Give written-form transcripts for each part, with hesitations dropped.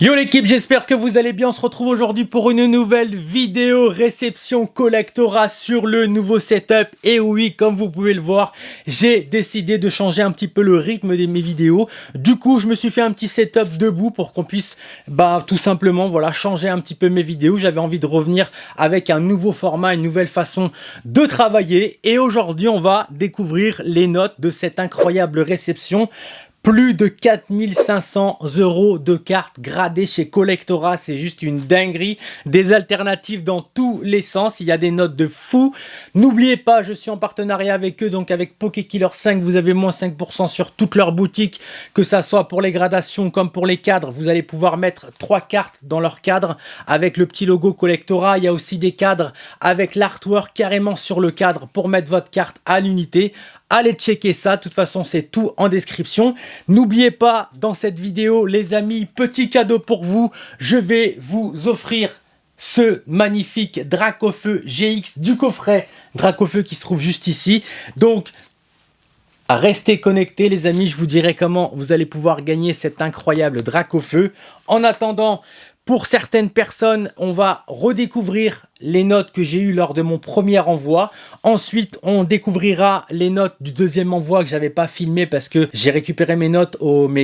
Yo l'équipe, j'espère que vous allez bien. On se retrouve aujourd'hui pour une nouvelle vidéo réception collectora sur le nouveau setup. Et oui, comme vous pouvez le voir, j'ai décidé de changer un petit peu le rythme de mes vidéos. Du coup, je me suis fait un petit setup debout pour qu'on puisse tout simplement changer un petit peu mes vidéos. J'avais envie de revenir avec un nouveau format, une nouvelle façon de travailler. Et aujourd'hui, on va découvrir les notes de cette incroyable réception. Plus de 4500 € de cartes gradées chez Collectora, c'est juste une dinguerie. Des alternatives dans tous les sens, il y a des notes de fou. N'oubliez pas, je suis en partenariat avec eux, donc avec Pokekiller 5, vous avez moins 5% sur toutes leurs boutiques, que ça soit pour les gradations comme pour les cadres. Vous allez pouvoir mettre 3 cartes dans leur cadre avec le petit logo Collectora. Il y a aussi des cadres avec l'artwork carrément sur le cadre pour mettre votre carte à l'unité. Allez checker ça, de toute façon c'est tout en description. N'oubliez pas, dans cette vidéo les amis, petit cadeau pour vous, je vais vous offrir ce magnifique Dracofeu GX du coffret Dracofeu qui se trouve juste ici. Donc restez connectés les amis, je vous dirai comment vous allez pouvoir gagner cet incroyable Dracofeu. En attendant, pour certaines personnes, on va redécouvrir les notes que j'ai eues lors de mon premier envoi. Ensuite, on découvrira les notes du deuxième envoi que j'avais pas filmé parce que j'ai récupéré mes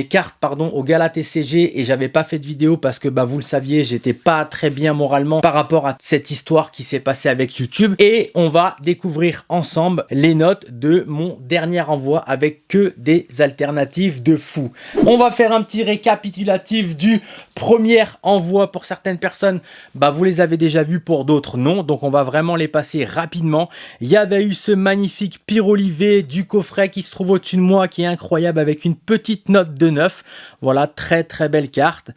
cartes au Gala TCG et j'avais pas fait de vidéo parce que vous le saviez, j'étais pas très bien moralement par rapport à cette histoire qui s'est passée avec YouTube. Et on va découvrir ensemble les notes de mon dernier envoi avec que des alternatives de fou. On va faire un petit récapitulatif du premier envoi. Pour certaines personnes, vous les avez déjà vus, pour d'autres non, donc on va vraiment les passer rapidement. Il y avait eu ce magnifique pyrolivé du coffret qui se trouve au-dessus de moi, qui est incroyable, avec une petite note de 9. Voilà, très très belle carte,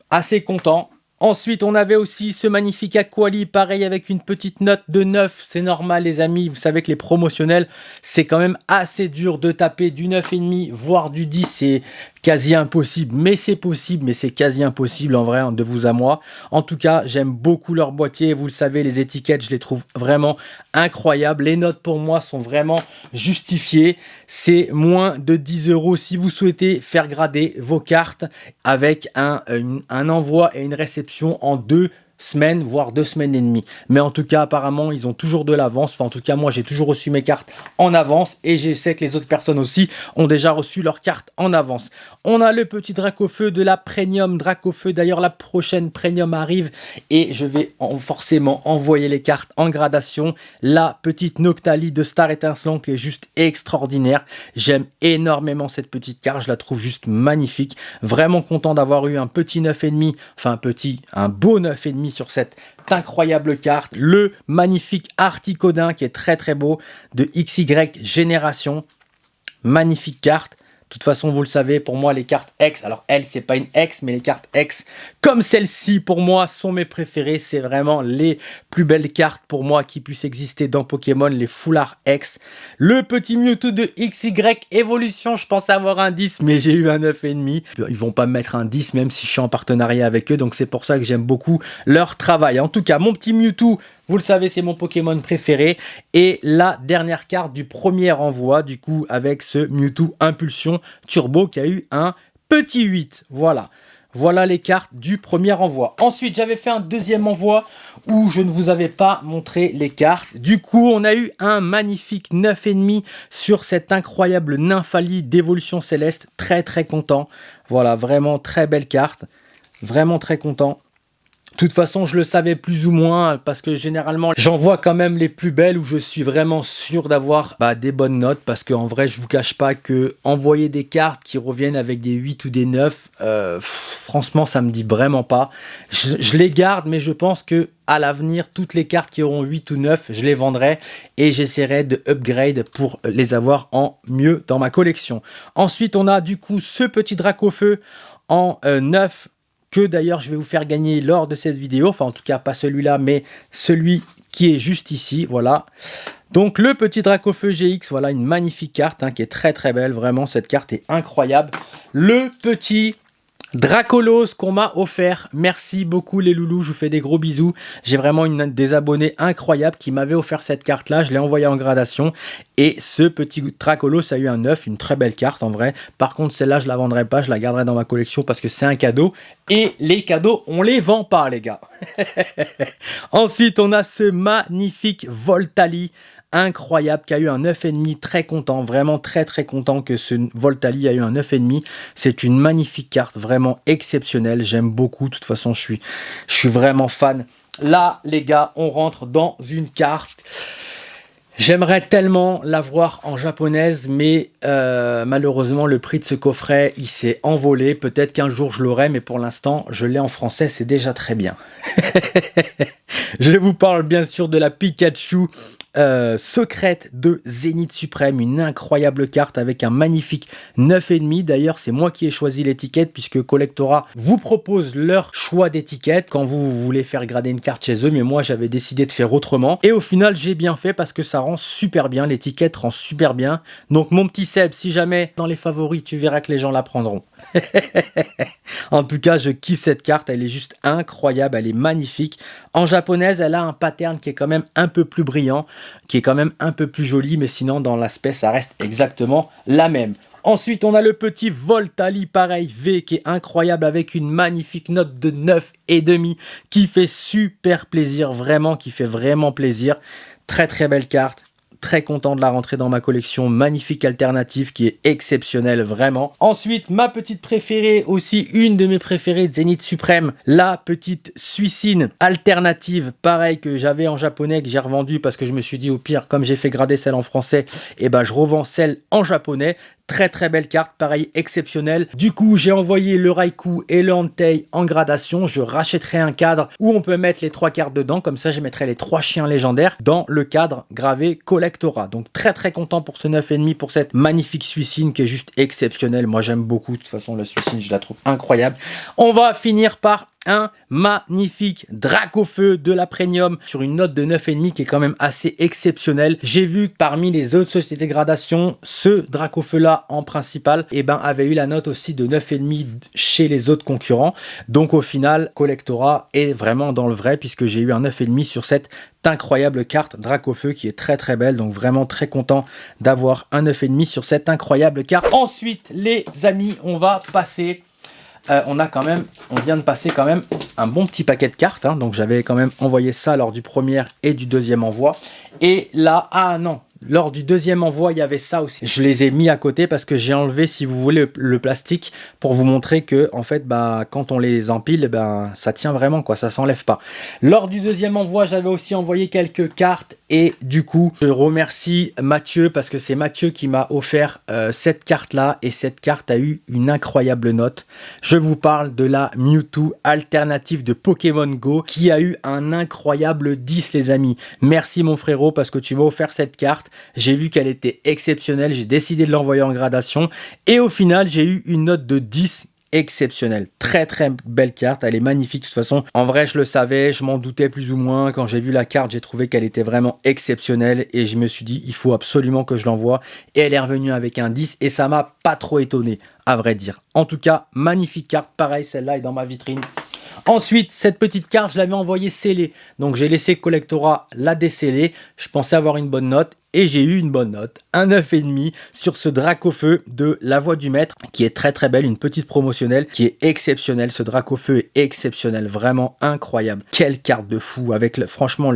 assez content. Ensuite, on avait aussi ce magnifique Aquali, pareil avec une petite note de 9. C'est normal les amis, vous savez que les promotionnels, c'est quand même assez dur de taper du 9,5, voire du 10. C'est quasi impossible, mais c'est possible, mais c'est quasi impossible en vrai, de vous à moi. En tout cas, j'aime beaucoup leur boîtier. Vous le savez, les étiquettes, je les trouve vraiment incroyables. Les notes pour moi sont vraiment justifiées. C'est moins de 10 € si vous souhaitez faire grader vos cartes avec un envoi et une réception en 2 semaines, voire 2 semaines et demie. Mais en tout cas, apparemment, ils ont toujours de l'avance. Enfin, en tout cas, moi, j'ai toujours reçu mes cartes en avance et je sais que les autres personnes aussi ont déjà reçu leurs cartes en avance. On a le petit Dracofeu de la Premium Dracofeu. D'ailleurs, la prochaine Premium arrive et je vais forcément envoyer les cartes en gradation. La petite Noctali de Star Étincelant qui est juste extraordinaire. J'aime énormément cette petite carte. Je la trouve juste magnifique. Vraiment content d'avoir eu un petit 9,5. Enfin, un beau 9,5 sur cette incroyable carte. Le magnifique Articodin qui est très très beau de XY Génération. Magnifique carte. De toute façon, vous le savez, pour moi, les cartes X, alors elle, c'est pas une X, mais les cartes X, comme celle-ci, pour moi, sont mes préférées. C'est vraiment les plus belles cartes pour moi qui puissent exister dans Pokémon, les foulards X. Le petit Mewtwo de XY Evolution, je pensais avoir un 10, mais j'ai eu un 9,5. Ils vont pas me mettre un 10, même si je suis en partenariat avec eux, donc c'est pour ça que j'aime beaucoup leur travail. En tout cas, mon petit Mewtwo, vous le savez, c'est mon Pokémon préféré. Et la dernière carte du premier envoi, du coup, avec ce Mewtwo Impulsion Turbo qui a eu un petit 8. Voilà. Voilà les cartes du premier envoi. Ensuite, j'avais fait un deuxième envoi où je ne vous avais pas montré les cartes. Du coup, on a eu un magnifique 9,5 sur cette incroyable Nymphali d'évolution céleste. Très, très content. Voilà, vraiment très belle carte. Vraiment très content. De toute façon, je le savais plus ou moins parce que généralement, j'en vois quand même les plus belles où je suis vraiment sûr d'avoir des bonnes notes parce qu'en vrai, je vous cache pas que envoyer des cartes qui reviennent avec des 8 ou des 9, franchement, ça me dit vraiment pas. Je les garde, mais je pense que à l'avenir, toutes les cartes qui auront 8 ou 9, je les vendrai et j'essaierai de upgrade pour les avoir en mieux dans ma collection. Ensuite, on a du coup ce petit Dracofeu en 9 que d'ailleurs je vais vous faire gagner lors de cette vidéo, enfin en tout cas pas celui-là, mais celui qui est juste ici, voilà. Donc le petit Dracofeu GX, voilà une magnifique carte qui est très très belle, vraiment cette carte est incroyable. Le petit Dracolos qu'on m'a offert. Merci beaucoup les loulous, je vous fais des gros bisous. J'ai vraiment des abonnés incroyables qui m'avaient offert cette carte là. Je l'ai envoyé en gradation. Et ce petit Dracolos a eu un 9, une très belle carte en vrai. Par contre celle-là je la vendrai pas, je la garderai dans ma collection parce que c'est un cadeau. Et les cadeaux on les vend pas les gars. Ensuite on a ce magnifique Voltali. Incroyable, qui a eu un 9,5, très content, vraiment très content que ce Voltali a eu un 9,5. C'est une magnifique carte, vraiment exceptionnelle, j'aime beaucoup, de toute façon je suis vraiment fan. Là les gars, on rentre dans une carte, j'aimerais tellement l'avoir en japonaise, mais malheureusement le prix de ce coffret il s'est envolé. Peut-être qu'un jour je l'aurai, mais pour l'instant je l'ai en français, c'est déjà très bien. Je vous parle bien sûr de la Pikachu secrète de Zénith Suprême, une incroyable carte avec un magnifique 9,5. D'ailleurs c'est moi qui ai choisi l'étiquette puisque Collectora vous propose leur choix d'étiquette quand vous voulez faire grader une carte chez eux, mais moi j'avais décidé de faire autrement et au final j'ai bien fait parce que ça rend super bien, l'étiquette rend super bien. Donc mon petit Seb, si jamais dans les favoris tu verras que les gens la prendront. En tout cas je kiffe cette carte, elle est juste incroyable, elle est magnifique. En japonaise elle a un pattern qui est quand même un peu plus brillant, qui est quand même un peu plus joli, mais sinon dans l'aspect ça reste exactement la même. Ensuite on a le petit Voltali pareil V qui est incroyable avec une magnifique note de 9,5 qui fait super plaisir, vraiment qui fait vraiment plaisir. Très belle carte. Très content de la rentrer dans ma collection, magnifique alternative qui est exceptionnelle vraiment. Ensuite ma petite préférée, aussi une de mes préférées, Zénith Suprême, la petite Suicine alternative, pareil que j'avais en japonais, que j'ai revendu parce que je me suis dit au pire comme j'ai fait grader celle en français, et ben je revends celle en japonais. Très belle carte, pareil exceptionnelle. Du coup j'ai envoyé le Raikou et le Entei en gradation. Je rachèterai un cadre où on peut mettre les 3 cartes dedans, comme ça je mettrai les 3 chiens légendaires dans le cadre gravé Collectora. Donc très content pour ce 9,5, pour cette magnifique Suicine qui est juste exceptionnelle. Moi j'aime beaucoup, de toute façon la Suicine je la trouve incroyable. On va finir par un magnifique Dracofeu de la Premium sur une note de 9,5 qui est quand même assez exceptionnelle. J'ai vu que parmi les autres sociétés de gradation, ce Dracofeu là en principal avait eu la note aussi de 9,5 chez les autres concurrents. Donc au final Collectora est vraiment dans le vrai puisque j'ai eu un 9,5 sur cette incroyable carte Dracofeu qui est très belle. Donc vraiment très content d'avoir un 9,5 sur cette incroyable carte. Ensuite les amis, on va passer... on vient de passer quand même un bon petit paquet de cartes, hein, donc j'avais quand même envoyé ça lors du premier et du deuxième envoi. Et là, ah non, lors du deuxième envoi, il y avait ça aussi. Je les ai mis à côté parce que j'ai enlevé, si vous voulez, le plastique pour vous montrer que, en fait, quand on les empile, ça tient vraiment, quoi, ça s'enlève pas. Lors du deuxième envoi, j'avais aussi envoyé quelques cartes et du coup, je remercie Mathieu parce que c'est Mathieu qui m'a offert cette carte-là et cette carte a eu une incroyable note. Je vous parle de la Mewtwo alternative de Pokémon Go qui a eu un incroyable 10, les amis. Merci mon frérot parce que tu m'as offert cette carte. J'ai vu qu'elle était exceptionnelle, j'ai décidé de l'envoyer en gradation et au final j'ai eu une note de 10 exceptionnelle. Très belle carte, elle est magnifique de toute façon. En vrai je le savais, je m'en doutais plus ou moins. Quand j'ai vu la carte, j'ai trouvé qu'elle était vraiment exceptionnelle et je me suis dit il faut absolument que je l'envoie et elle est revenue avec un 10 et ça m'a pas trop étonné à vrai dire. En tout cas, magnifique carte, pareil celle-là est dans ma vitrine. Ensuite, cette petite carte, je l'avais envoyée scellée. Donc, j'ai laissé Collectora la déceller. Je pensais avoir une bonne note et j'ai eu une bonne note. Un 9,5 sur ce Dracofeu de La Voix du Maître qui est très belle. Une petite promotionnelle qui est exceptionnelle. Ce Dracofeu est exceptionnel. Vraiment incroyable. Quelle carte de fou. Avec franchement,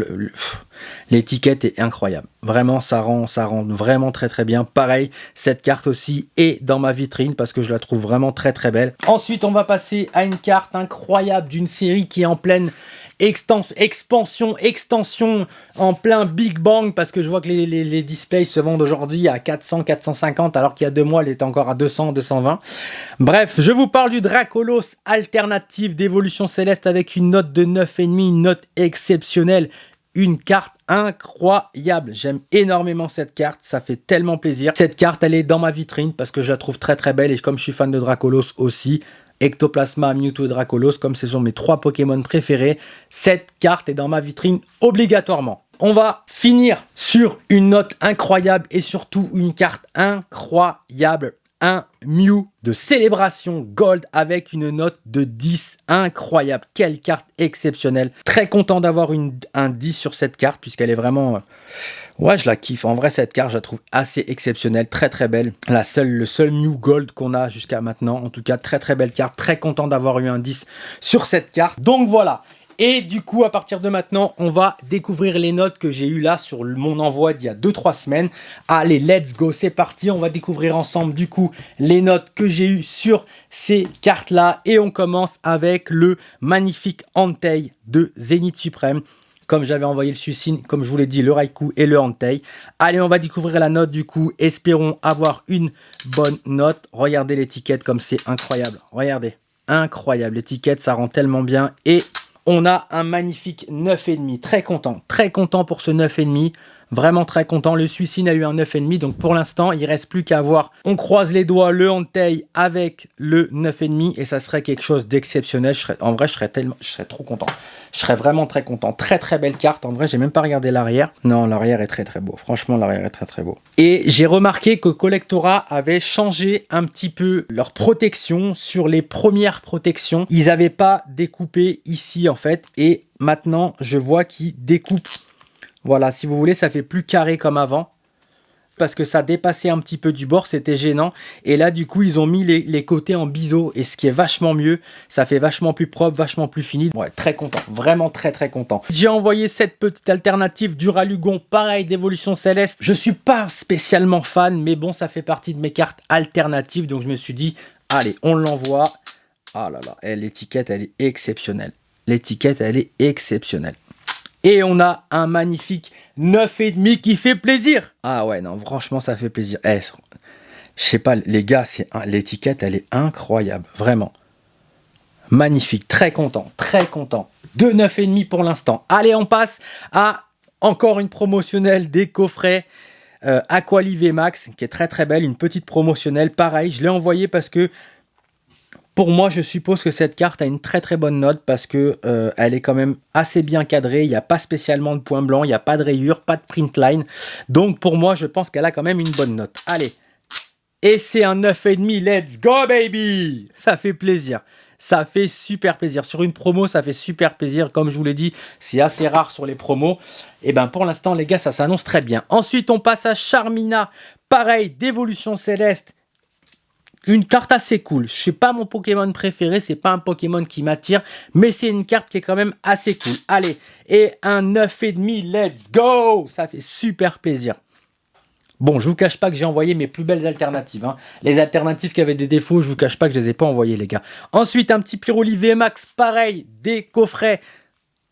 l'étiquette est incroyable. Vraiment, ça rend vraiment très bien. Pareil, cette carte aussi est dans ma vitrine parce que je la trouve vraiment très belle. Ensuite, on va passer à une carte incroyable d'une série qui est en pleine expansion, en plein Big Bang parce que je vois que les displays se vendent aujourd'hui à 400, 450 alors qu'il y a 2 mois, elle était encore à 200, 220. Bref, je vous parle du Dracolos alternative d'évolution céleste avec une note de 9,5, une note exceptionnelle. Une carte incroyable, j'aime énormément cette carte, ça fait tellement plaisir. Cette carte, elle est dans ma vitrine parce que je la trouve très belle et comme je suis fan de Dracolos aussi, Ectoplasma, Mewtwo et Dracolos, comme ce sont mes 3 Pokémon préférés, cette carte est dans ma vitrine obligatoirement. On va finir sur une note incroyable et surtout une carte incroyable. un Mew de célébration Gold avec une note de 10. Incroyable, quelle carte exceptionnelle. Très content d'avoir un 10 sur cette carte puisqu'elle est vraiment... Ouais, je la kiffe. En vrai, cette carte, je la trouve assez exceptionnelle, très très belle. Le seul Mew Gold qu'on a jusqu'à maintenant. En tout cas, très très belle carte. Très content d'avoir eu un 10 sur cette carte. Donc voilà. Et du coup, à partir de maintenant, on va découvrir les notes que j'ai eues là sur mon envoi d'il y a 2-3 semaines. Allez, let's go, c'est parti. On va découvrir ensemble du coup les notes que j'ai eues sur ces cartes-là. Et on commence avec le magnifique Entei de Zénith Suprême. Comme j'avais envoyé le Suicune, comme je vous l'ai dit, le Raikou et le Entei. Allez, on va découvrir la note du coup. Espérons avoir une bonne note. Regardez l'étiquette comme c'est incroyable. Regardez, incroyable. L'étiquette, ça rend tellement bien. Et on a un magnifique 9,5. Très content pour ce 9,5. Vraiment très content. Le Suicune a eu un 9,5. Donc pour l'instant, il ne reste plus qu'à voir. On croise les doigts, le Entei avec le 9,5. Et ça serait quelque chose d'exceptionnel. En vrai, je serais trop content. Je serais vraiment très content. Très très belle carte. En vrai, j'ai même pas regardé l'arrière. Non, l'arrière est très très beau. Franchement, l'arrière est très très beau. Et j'ai remarqué que Collectora avait changé un petit peu leur protection sur les premières protections. Ils n'avaient pas découpé ici en fait. Et maintenant, je vois qu'ils découpent. Voilà, si vous voulez, ça fait plus carré comme avant. Parce que ça dépassait un petit peu du bord, c'était gênant. Et là, du coup, ils ont mis les côtés en biseau. Et ce qui est vachement mieux, ça fait vachement plus propre, vachement plus fini. Ouais, très content, vraiment très très content. J'ai envoyé cette petite alternative du Ralugon, pareil, d'évolution céleste. Je suis pas spécialement fan, mais bon, ça fait partie de mes cartes alternatives. Donc je me suis dit, allez, on l'envoie. Ah là là, l'étiquette, elle est exceptionnelle. L'étiquette, elle est exceptionnelle. Et on a un magnifique 9,5 qui fait plaisir. Ah ouais, non, franchement, ça fait plaisir. Je sais pas, les gars, l'étiquette, elle est incroyable. Vraiment. Magnifique. Très content. Très content. De 9,5 pour l'instant. Allez, on passe à encore une promotionnelle des coffrets Aquali VMAX, qui est très très belle. Une petite promotionnelle. Pareil, je l'ai envoyée parce que pour moi, je suppose que cette carte a une très très bonne note parce que elle est quand même assez bien cadrée. Il n'y a pas spécialement de points blancs, il n'y a pas de rayures, pas de print line. Donc pour moi, je pense qu'elle a quand même une bonne note. Allez, et c'est un 9,5. Let's go baby! Ça fait plaisir. Ça fait super plaisir. Sur une promo, ça fait super plaisir. Comme je vous l'ai dit, c'est assez rare sur les promos. Et bien pour l'instant, les gars, ça s'annonce très bien. Ensuite, on passe à Charmina. Pareil, d'évolution céleste. Une carte assez cool. Je sais pas mon Pokémon préféré, c'est pas un Pokémon qui m'attire, mais c'est une carte qui est quand même assez cool. Allez, et un 9,5, let's go! Ça fait super plaisir. Bon, je vous cache pas que j'ai envoyé mes plus belles alternatives. Hein. Les alternatives qui avaient des défauts, je vous cache pas que je les ai pas envoyées, les gars. Ensuite, un petit Pyroli VMAX, pareil, des coffrets.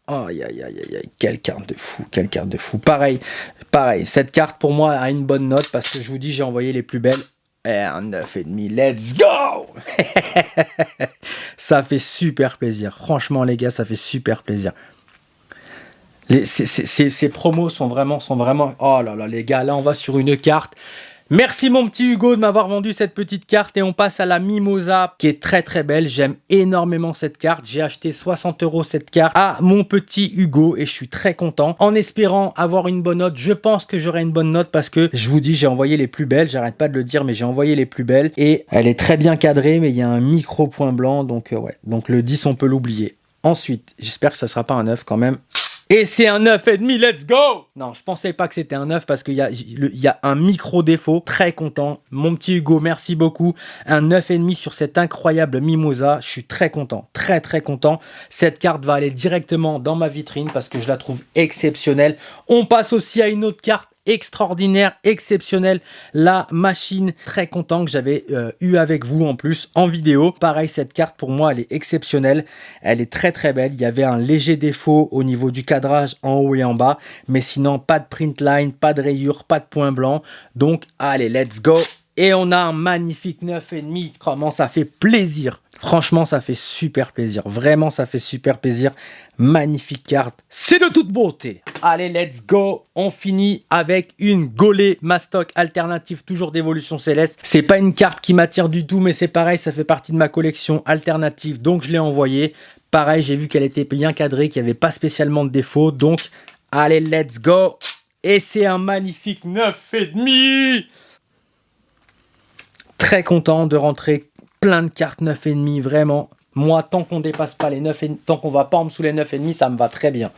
Aïe, aïe, aïe, aïe, quelle carte de fou, quelle carte de fou. Pareil, cette carte pour moi a une bonne note parce que je vous dis, j'ai envoyé les plus belles. Et un 9,5, let's go! Ça fait super plaisir. Franchement, les gars, ça fait super plaisir. Ces promos sont vraiment... Oh là là, les gars, là, on va sur une carte. Merci mon petit Hugo de m'avoir vendu cette petite carte et on passe à la Mimosa qui est très très belle. J'aime énormément cette carte. J'ai acheté 60 € cette carte à mon petit Hugo et je suis très content. En espérant avoir une bonne note, je pense que j'aurai une bonne note parce que je vous dis, j'ai envoyé les plus belles. J'arrête pas de le dire, mais j'ai envoyé les plus belles et elle est très bien cadrée, mais il y a un micro point blanc, donc ouais. Donc le 10, on peut l'oublier. Ensuite, j'espère que ça sera pas un 9 quand même. Et c'est un 9,5, let's go! Non, je pensais pas que c'était un 9 parce qu'il y a un micro défaut. Très content. Mon petit Hugo, merci beaucoup. Un 9,5 sur cette incroyable Mimosa. Je suis très content. Très très content. Cette carte va aller directement dans ma vitrine parce que je la trouve exceptionnelle. On passe aussi à une autre carte extraordinaire, exceptionnelle, la machine. Très content que j'avais eu avec vous en plus en vidéo. Pareil, cette carte pour moi elle est exceptionnelle, elle est très très belle. Il y avait un léger défaut au niveau du cadrage en haut et en bas, mais sinon pas de print line, pas de rayures, pas de point blanc. Donc allez, let's go. Et on a un magnifique 9,5. Comment ça fait plaisir. Franchement, ça fait super plaisir. Vraiment, ça fait super plaisir. Magnifique carte. C'est de toute beauté. Allez, let's go. On finit avec une Golé Mastoc alternative, toujours d'évolution céleste. C'est pas une carte qui m'attire du tout, mais c'est pareil, ça fait partie de ma collection alternative. Donc, je l'ai envoyée. Pareil, j'ai vu qu'elle était bien cadrée, qu'il n'y avait pas spécialement de défaut. Donc, allez, let's go. Et c'est un magnifique 9,5. Très content de rentrer plein de cartes 9,5, vraiment. Moi, tant qu'on dépasse pas les 9,5, tant qu'on va pas en dessous les 9,5, ça me va très bien.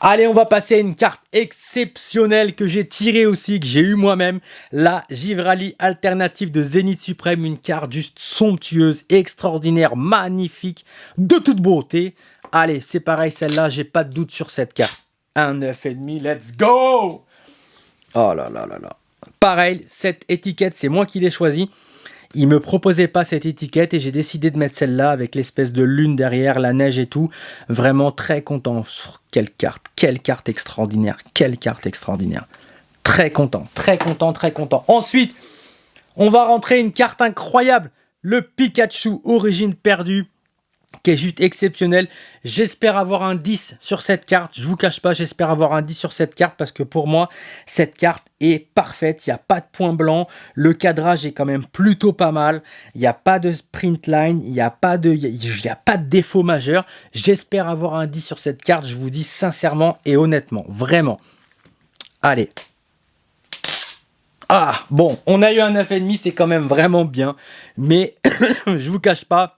Allez, on va passer à une carte exceptionnelle que j'ai tirée aussi, que j'ai eu moi-même. La Givrali alternative de Zénith Suprême. Une carte juste somptueuse, extraordinaire, magnifique, de toute beauté. Allez, c'est pareil, celle-là, j'ai pas de doute sur cette carte. Un 9,5, let's go! Oh là là là là. Pareil, cette étiquette, c'est moi qui l'ai choisie. Il me proposait pas cette étiquette et j'ai décidé de mettre celle-là avec l'espèce de lune derrière, la neige et tout. Vraiment très content. Quelle carte extraordinaire, quelle carte extraordinaire. Très content, très content, très content. Ensuite, on va rentrer une carte incroyable. Le Pikachu Origine Perdue, qui est juste exceptionnel. J'espère avoir un 10 sur cette carte. Je vous cache pas, j'espère avoir un 10 sur cette carte parce que pour moi, cette carte est parfaite. Il n'y a pas de point blanc. Le cadrage est quand même plutôt pas mal. Il n'y a pas de sprint line. Il n'y a pas de défaut majeur. J'espère avoir un 10 sur cette carte. Je vous dis sincèrement et honnêtement. Vraiment. Allez. Ah, bon. On a eu un 9,5. C'est quand même vraiment bien. Mais je vous cache pas.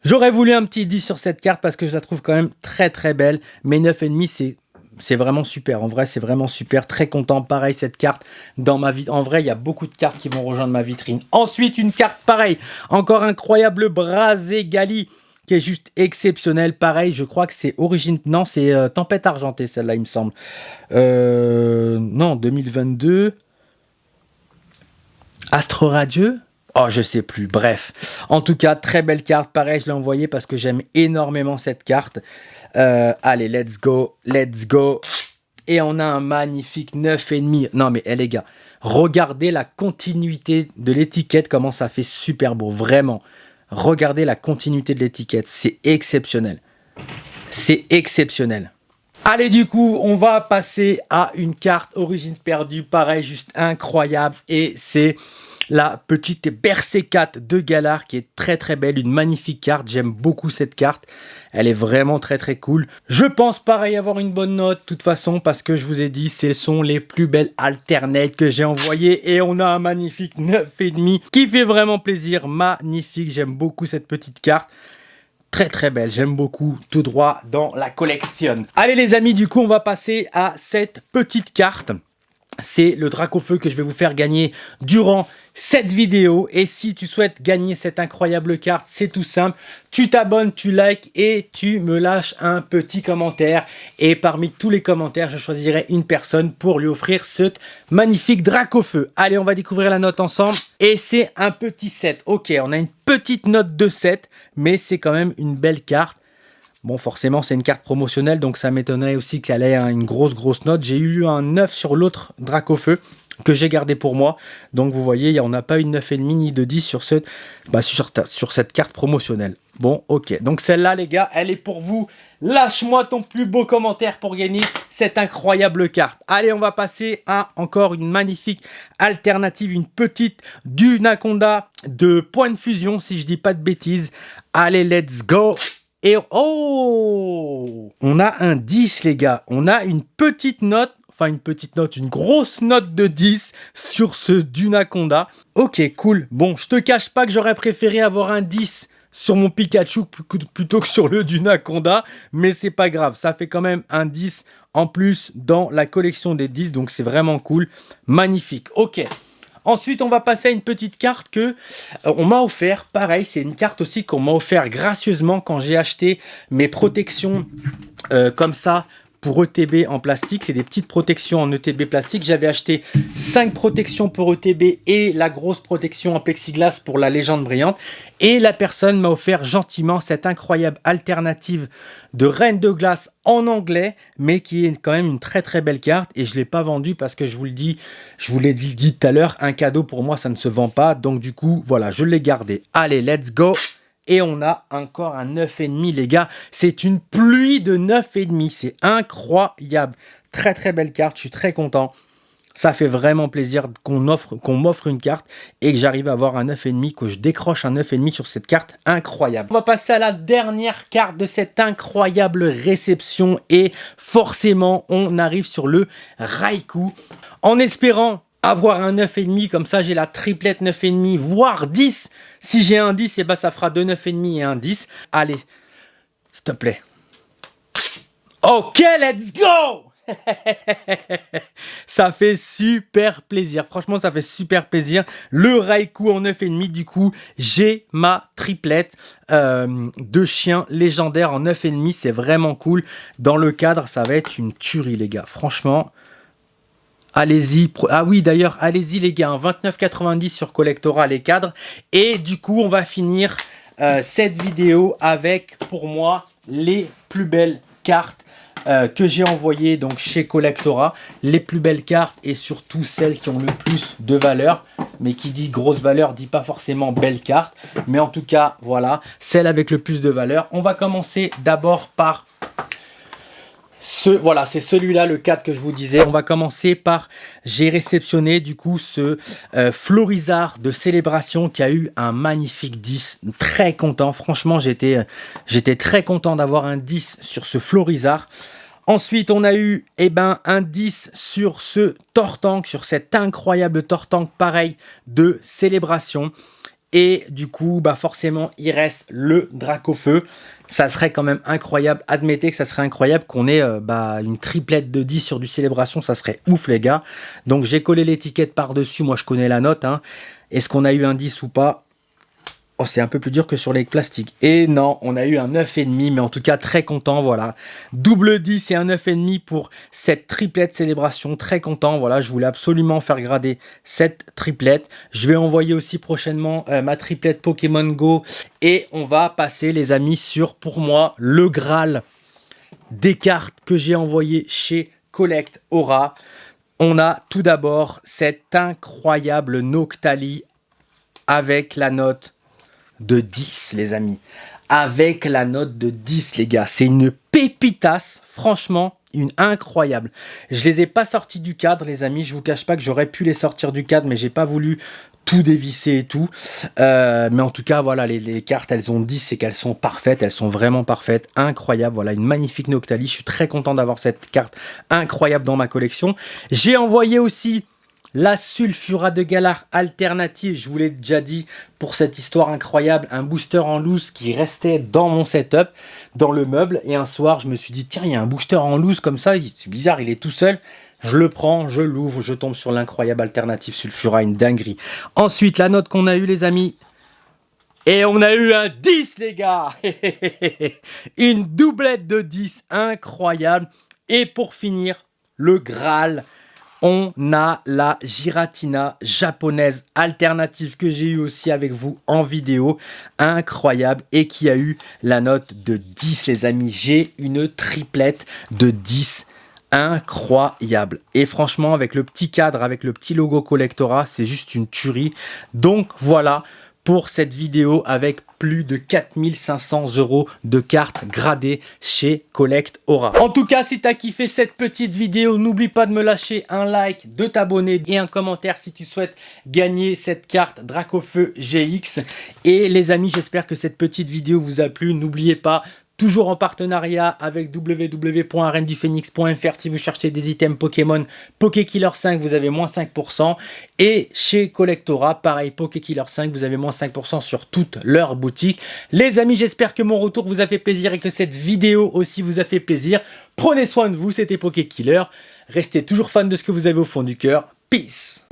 J'aurais voulu un petit 10 sur cette carte parce que je la trouve quand même très très belle. Mais 9,5 c'est vraiment super. En vrai, c'est vraiment super. Très content. Pareil, cette carte dans ma vie. En vrai, il y a beaucoup de cartes qui vont rejoindre ma vitrine. Ensuite, une carte pareil. Encore incroyable. Brazegali qui est juste exceptionnel. Pareil, je crois que c'est Origine... Non, c'est Tempête Argentée celle-là, il me semble. Non, 2022. Astre Radieux. Oh, je sais plus. Bref. En tout cas, très belle carte. Pareil, je l'ai envoyée parce que j'aime énormément cette carte. Allez, let's go. Let's go. Et on a un magnifique 9,5. Non, mais les gars, regardez la continuité de l'étiquette, comment ça fait super beau. Vraiment. Regardez la continuité de l'étiquette. C'est exceptionnel. C'est exceptionnel. Allez, du coup, on va passer à une carte Origine Perdue. Pareil, juste incroyable. Et c'est... la petite Berserkat de Galar qui est très très belle, une magnifique carte, j'aime beaucoup cette carte, elle est vraiment très très cool. Je pense pareil avoir une bonne note de toute façon parce que je vous ai dit, ce sont les plus belles alternates que j'ai envoyées et on a un magnifique 9,5 qui fait vraiment plaisir, magnifique, j'aime beaucoup cette petite carte. Très très belle, j'aime beaucoup, tout droit dans la collection. Allez les amis, du coup on va passer à cette petite carte. C'est le Dracofeu que je vais vous faire gagner durant cette vidéo. Et si tu souhaites gagner cette incroyable carte, c'est tout simple. Tu t'abonnes, tu likes et tu me lâches un petit commentaire. Et parmi tous les commentaires, je choisirai une personne pour lui offrir ce magnifique Dracofeu. Allez, on va découvrir la note ensemble. Et c'est un petit 7. Ok, on a une petite note de 7, mais c'est quand même une belle carte. Bon, forcément, c'est une carte promotionnelle, donc ça m'étonnerait aussi qu'elle ait une grosse note. J'ai eu un 9 sur l'autre Dracofeu que j'ai gardé pour moi. Donc, vous voyez, on n'a pas eu de 9,5 ni de 10 sur, sur cette carte promotionnelle. Bon, ok. Donc, celle-là, les gars, elle est pour vous. Lâche-moi ton plus beau commentaire pour gagner cette incroyable carte. Allez, on va passer à encore une magnifique alternative, une petite Dunaconda de point de fusion, si je dis pas de bêtises. Allez, let's go! Et oh, on a un 10 les gars, on a une petite note, une grosse note de 10 sur ce Dunaconda. Ok, cool. Bon, je te cache pas que j'aurais préféré avoir un 10 sur mon Pikachu plutôt que sur le Dunaconda, mais c'est pas grave, ça fait quand même un 10 en plus dans la collection des 10, donc c'est vraiment cool, magnifique. Ok. Ensuite, on va passer à une petite carte que on m'a offert. Pareil, c'est une carte aussi qu'on m'a offert gracieusement quand j'ai acheté mes protections comme ça pour ETB en plastique. C'est des petites protections en ETB plastique. J'avais acheté 5 protections pour ETB et la grosse protection en plexiglas pour la légende brillante. Et la personne m'a offert gentiment cette incroyable alternative de Reine de Glace en anglais, mais qui est quand même une très très belle carte. Et je ne l'ai pas vendue parce que je vous l'ai dit tout à l'heure, un cadeau pour moi ça ne se vend pas. Donc du coup, voilà, je l'ai gardé. Allez, let's go! Et on a encore un 9,5 les gars. C'est une pluie de 9,5. C'est incroyable. Très très belle carte. Je suis très content. Ça fait vraiment plaisir qu'on m'offre une carte et que j'arrive à avoir un 9,5, que je décroche un 9,5 sur cette carte incroyable. On va passer à la dernière carte de cette incroyable réception et forcément on arrive sur le Raikou en espérant avoir un 9,5, comme ça j'ai la triplette 9,5, voire 10. Si j'ai un 10, et ben ça fera deux 9,5 et un 10. Allez, s'il te plaît. Ok, let's go. Ça fait super plaisir, franchement ça fait super plaisir. Le Raikou en 9,5, du coup j'ai ma triplette de chiens légendaires en 9,5, c'est vraiment cool. Dans le cadre ça va être une tuerie les gars, franchement. Allez-y, ah oui d'ailleurs, allez-y les gars, 29,90 sur Collectora les cadres. Et du coup on va finir cette vidéo avec pour moi les plus belles cartes que j'ai envoyées donc chez Collectora. Les plus belles cartes et surtout celles qui ont le plus de valeur. Mais qui dit grosse valeur dit pas forcément belle carte. Mais en tout cas voilà, celle avec le plus de valeur. On va commencer d'abord par... Voilà, c'est celui-là, le 4 que je vous disais. On va commencer par, j'ai réceptionné du coup ce Florizard de célébration qui a eu un magnifique 10. Très content, franchement, j'étais très content d'avoir un 10 sur ce Florizard. Ensuite, on a eu un 10 sur ce Tortank, sur cet incroyable Tortank pareil de célébration. Et du coup, forcément, il reste le Dracofeu. Ça serait quand même incroyable. Admettez que ça serait incroyable qu'on ait une triplette de 10 sur du célébration. Ça serait ouf, les gars. Donc, j'ai collé l'étiquette par-dessus. Moi, je connais la note. Hein. Est-ce qu'on a eu un 10 ou pas? Oh, c'est un peu plus dur que sur les plastiques. Et non, on a eu un 9,5, mais en tout cas, très content, voilà. Double 10 et un 9,5 pour cette triplette célébration, très content, voilà. Je voulais absolument faire grader cette triplette. Je vais envoyer aussi prochainement ma triplette Pokémon Go. Et on va passer, les amis, sur, pour moi, le Graal des cartes que j'ai envoyées chez Collectora. On a tout d'abord cet incroyable Noctali avec la note de 10 les amis, avec la note de 10 les gars, c'est une pépitasse, franchement une incroyable. Je les ai pas sortis du cadre les amis, je vous cache pas que j'aurais pu les sortir du cadre mais j'ai pas voulu tout dévisser et tout, mais en tout cas voilà, les cartes elles ont 10 et qu'elles sont parfaites, elles sont vraiment parfaites, incroyable, voilà une magnifique Noctali, je suis très content d'avoir cette carte incroyable dans ma collection. J'ai envoyé aussi la Sulfura de Galar alternative, je vous l'ai déjà dit, pour cette histoire incroyable, un booster en loose qui restait dans mon setup, dans le meuble, et un soir je me suis dit tiens il y a un booster en loose comme ça, c'est bizarre, il est tout seul, je le prends, je l'ouvre, je tombe sur l'incroyable alternative Sulfura, une dinguerie. Ensuite la note qu'on a eu les amis, et on a eu un 10 les gars, une doublette de 10, incroyable, et pour finir le Graal, on a la Giratina japonaise alternative que j'ai eu aussi avec vous en vidéo, incroyable, et qui a eu la note de 10 les amis. J'ai une triplette de 10, incroyable. Et franchement avec le petit cadre, avec le petit logo Collectora, c'est juste une tuerie. Donc voilà pour cette vidéo avec plus de 4500 € de cartes gradées chez Collectora. En tout cas, si tu as kiffé cette petite vidéo, n'oublie pas de me lâcher un like, de t'abonner et un commentaire si tu souhaites gagner cette carte Dracofeu GX. Et les amis, j'espère que cette petite vidéo vous a plu. N'oubliez pas, toujours en partenariat avec www.areneduphoenix.fr. Si vous cherchez des items Pokémon Pokékiller 5, vous avez moins 5%. Et chez Collectora, pareil, Pokékiller 5, vous avez moins 5% sur toutes leurs boutiques. Les amis, j'espère que mon retour vous a fait plaisir et que cette vidéo aussi vous a fait plaisir. Prenez soin de vous, c'était Pokékiller. Restez toujours fan de ce que vous avez au fond du cœur. Peace!